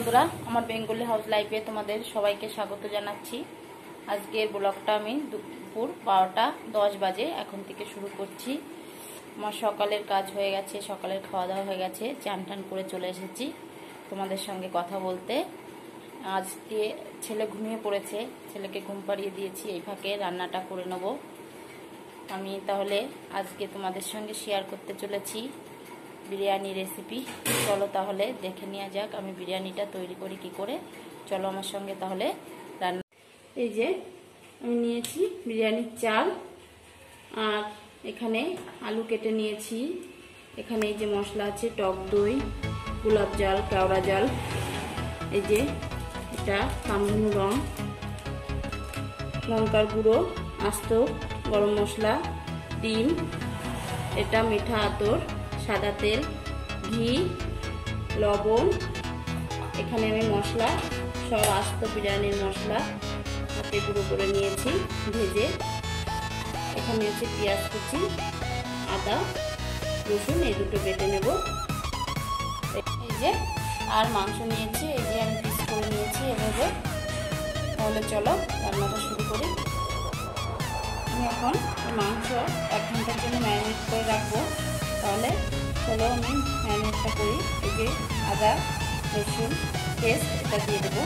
বন্ধুরা, আমার Bengali house লাইফে তোমাদের সবাইকে স্বাগত জানাচ্ছি। আজকের ব্লগটা আমি দুপুর 12:10 বাজে এখন থেকে শুরু করছি। আমার সকালের কাজ হয়ে গেছে, সকালের খাওয়া দাওয়া হয়ে গেছে, চান টান করে চলে এসেছি তোমাদের সঙ্গে কথা বলতে। আজকে ছেলে ঘুমিয়ে পড়েছে, ছেলেকে ঘুম পাড়িয়ে দিয়েছি, এই ফাঁকে রান্নাটা করে নেব আমি। তাহলে আজকে তোমাদের সঙ্গে শেয়ার করতে চলেছি বিরিয়ানি রেসিপি। চলো তাহলে দেখে নেওয়া যাক আমি বিরিয়ানিটা তৈরি করি কি করে। চলো আমার সঙ্গে তাহলে রান্না। এই যে আমি নিয়েছি বিরিয়ানির চাল, আর এখানে আলু কেটে নিয়েছি। এখানে এই যে মশলা আছে, টক দই, গোলাপ জল, কেওড়া জল, এই যে এটা কামধুনু রং, লঙ্কার গুঁড়ো, আস্ত গরম মশলা, ডিম, এটা মিঠা আতর, সাদা তেল, ঘি, লবণ। এখানে আমি মশলা সব আস্ত বিরিয়ানির মশলা হাতে গুঁড়ো করে নিয়েছি ভেজে। এখানে হচ্ছে পেঁয়াজ কুচি, আদা, রসুন, এই দুটো বেটে নেব। এই যে আর মাংস নিয়েছি, এই যে আমি পিস করে নিয়েছি এভাবে। তাহলে চলো রান্নাটা শুরু করি। আমি এখন মাংস 1 ঘন্টার জন্য ম্যারিনেট করে রাখবো। তাহলে চলো আমি ম্যারিনেটটা করি। এই যে আদা রসুন পেস্ট এটা দিয়ে দেবো,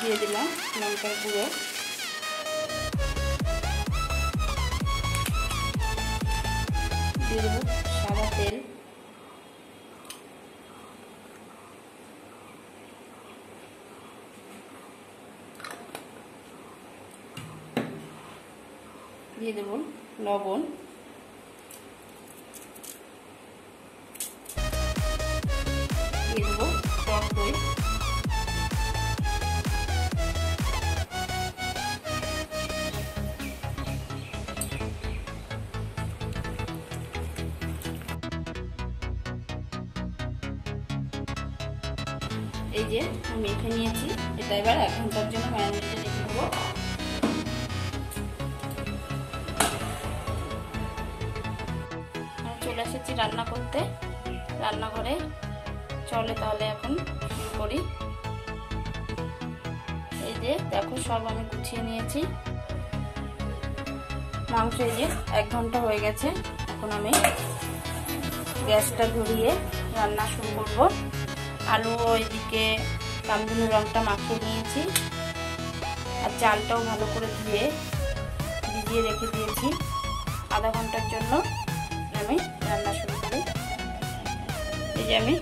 দিয়ে দিলাম লঙ্কার গুঁড়ো, দিয়ে দেবো সাদা তেল, দিয়ে দেব লবণ, দিয়ে দেবো টক দই, এই যে আমি মেখে নিয়েছি। এটা এবার 1 ঘন্টার জন্য ম্যারিনেটে রেখে দেবো। চলে এসেছি রান্না করতে রান্নাঘরে। চলে তাহলে এখন শুরু করি। এই যে দেখো সব আমি গুছিয়ে নিয়েছি। মাংস এই যে 1 ঘন্টা হয়ে গেছে। এখন আমি গ্যাসটা ধরিয়ে রান্না শুরু করব। আলু ওইদিকে কামধুনু রংটা মাখিয়ে নিয়েছি, আর চালটাও ভালো করে ধুয়ে ভিজিয়ে রেখে দিয়েছি। আধা ঘন্টার জন্য আমি রান্না শুরু করি। এই যে আমি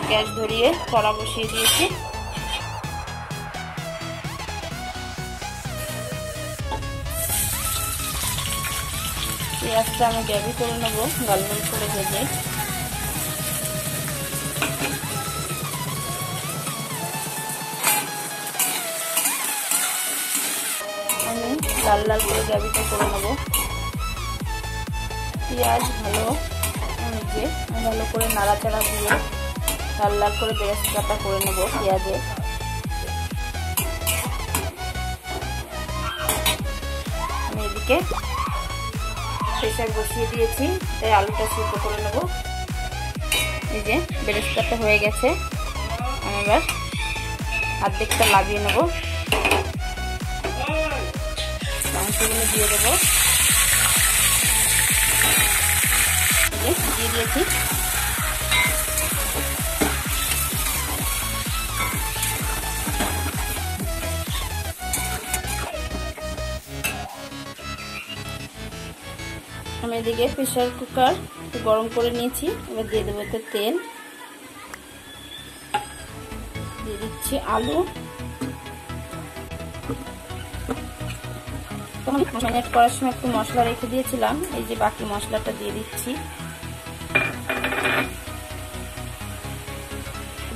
গ্যাস ধরিয়ে কড়া বসিয়ে দিয়েছি। পেঁয়াজটা আমি গ্রেভি করে নেবো লাল লাল করে ভেজে। আমি লাল লাল করে গ্রেভিটা করে নেবো। পেঁয়াজ ভালো করে নাড়াচাড়া দিয়ে লাল লাল করে বেরেস্তাটা করে নেবো পেঁয়াজে। আমি এদিকে প্রেসার বসিয়ে দিয়েছি, তাই আলুটা সিদ্ধ করে নেবো। এই যে বেরেস্তাটা হয়ে গেছে, আমি এবার অর্ধেকটা লাগিয়ে নেবো। মাংসগুলো দিয়ে দেবো, দিয়ে দিয়েছি। আমি এদিকে প্রেসার কুকার গরম করে নিয়েছি। এবার দিয়ে দেবো এতে তেল, দিয়ে দিচ্ছি আলু। ম্যারিনেট করার সময় একটু মশলা রেখে দিয়েছিলাম, এই যে বাকি মশলাটা দিয়ে দিচ্ছি।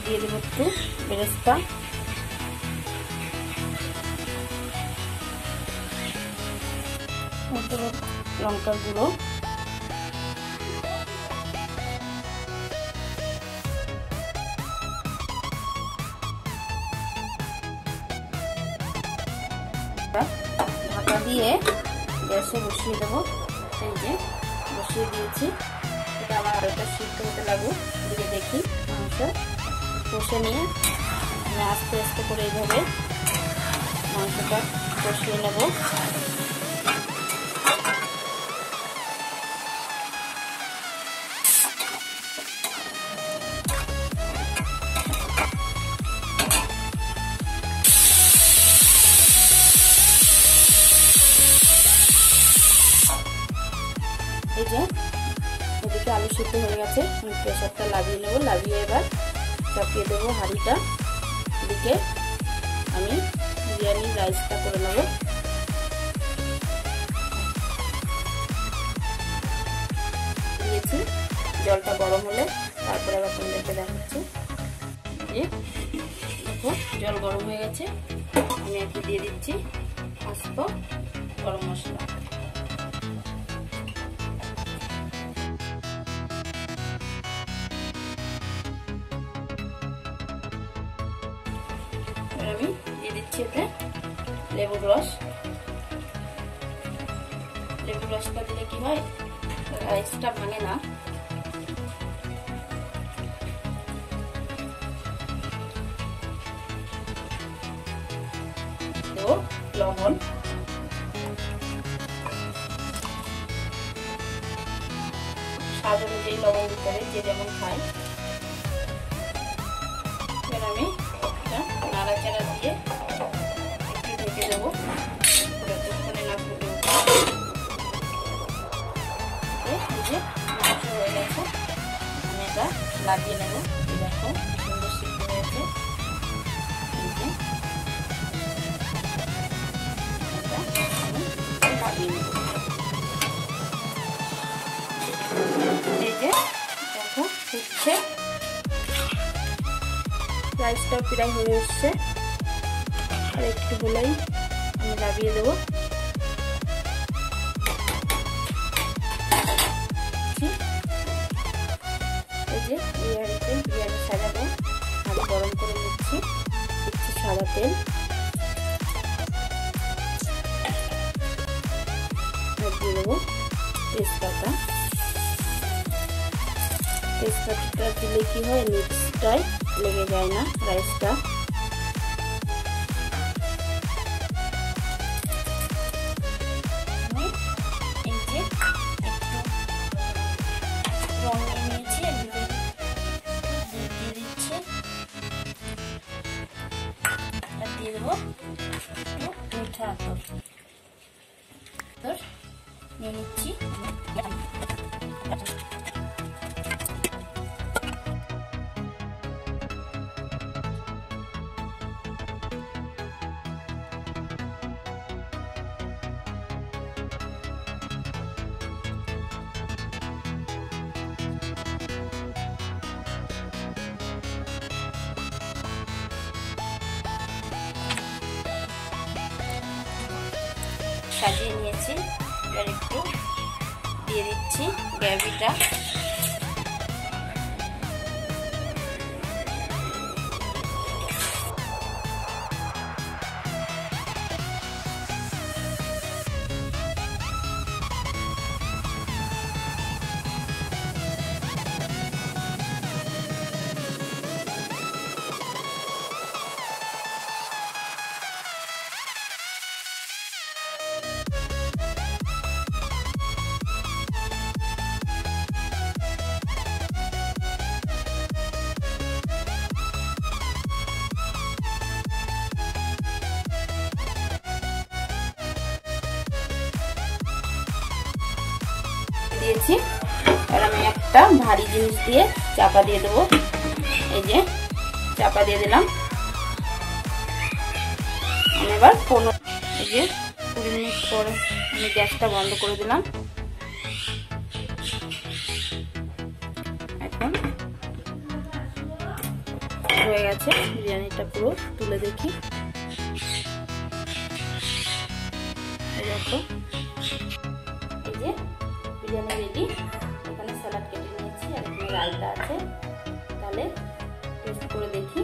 দিয়ে দেবো একটু বেরেস্তা, লঙ্কার গুঁড়ো, ঢাকা দিয়ে গ্যাসে বসিয়ে দেবো। এই যে বসিয়ে দিয়েছি। এটা আমার আলুটা সিদ্ধ হতে লাগুক, দিয়ে দেখি। মাংস কষে নিয়ে আমি আস্তে আস্তে করে এইভাবে মাংসটা কষিয়ে নেব। এই যে এদিকে আলু সিদ্ধ হয়ে গেছে, প্রেসারটা লাগিয়ে নেব। লাগিয়ে এবার চাপিয়ে দেবো হাঁড়িটা। এদিকে আমি বিরিয়ানির রাইসটা করে নেব। দিয়েছি, জলটা গরম হলে তারপরে আবার তোমাদেরকে দেখাচ্ছি। দেখো জল গরম হয়ে গেছে, আমি একটু দিয়ে দিচ্ছি আস্ত গরম মশলা। আমি দিয়ে দিচ্ছি এতে লেবুর রস। লেবুর রসটা দিলে কি হয়, রাইসটা ভাঙে না। দেবো লবণ, স্বাদ অনুযায়ী লবণ দিতে হবে, যে যেমন খায়। এবার আমি নাড়াচাড়া দিয়ে একটু ঢেকে দেবো, যতক্ষণে না ফুটে উঠে। মাংস হয়ে গেছে, আমি এটা লাগিয়ে নেব। দেখো সুন্দর সিদ্ধ হয়েছে। লাগিয়ে নেব। এই যে দেখো ফুটছে, রাইসটা প্রায় হয়ে এসছে। আর একটু হলেই আমি লাগিয়ে দেবো। এই যে বিরিয়ানিতে বিরিয়ানি সাজাবো, আমি গরম করে নিচ্ছি। দিচ্ছি সাদা তেল, দিয়ে দেবো তেজপাতা। তেজপাতাটা দিলে কি হয়, নিচটায় লেগে যায় না রাইসটা। এই যে একটু রং নিয়েছি, দিয়ে দিচ্ছি। দিয়ে দেবো একটু মিঠা আতর নিয়ে নিচ্ছি। সাজিয়ে নিয়েছি, এবার একটু দিয়ে দিচ্ছি গ্রেভিটা। দিয়েছি, আর আমি একটা ভারী জিনিস দিয়ে চাপা দিয়ে দেবো। এই যে চাপা দিয়ে দিলাম। আমি এবার 20 মিনিট পরে আমি গ্যাসটা বন্ধ করে দিলাম। এখন হয়ে গেছে বিরিয়ানিটা, পুরো তুলে দেখি। দেখো এই যে বিরিয়ানি রেডি। এখানে স্যালাড কেটে নিয়েছি, আর এখানে রায়তা আছে। তাহলে টেস্ট করে দেখি।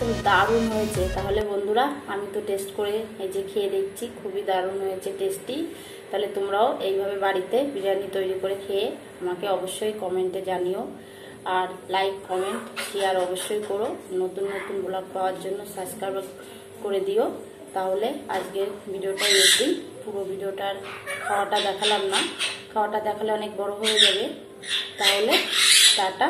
একদম দারুণ হয়েছে। তাহলে বন্ধুরা আমি তো টেস্ট করে এই যে খেয়ে দেখছি, খুবই দারুণ হয়েছে, টেস্টি। তাহলে তোমরাও এইভাবে বাড়িতে বিরিয়ানি তৈরি করে খেয়ে আমাকে অবশ্যই কমেন্টে জানিও। আর লাইক, কমেন্ট, শেয়ার অবশ্যই করো। নতুন নতুন ব্লগ পাওয়ার জন্য সাবস্ক্রাইব করে দিও। তাহলে আজকের ভিডিওটা এই, পুরো ভিডিওটার খাওয়াটা দেখালাম না, খাওয়াটা দেখালে অনেক বড় হয়ে যাবে। তাহলে টাটা।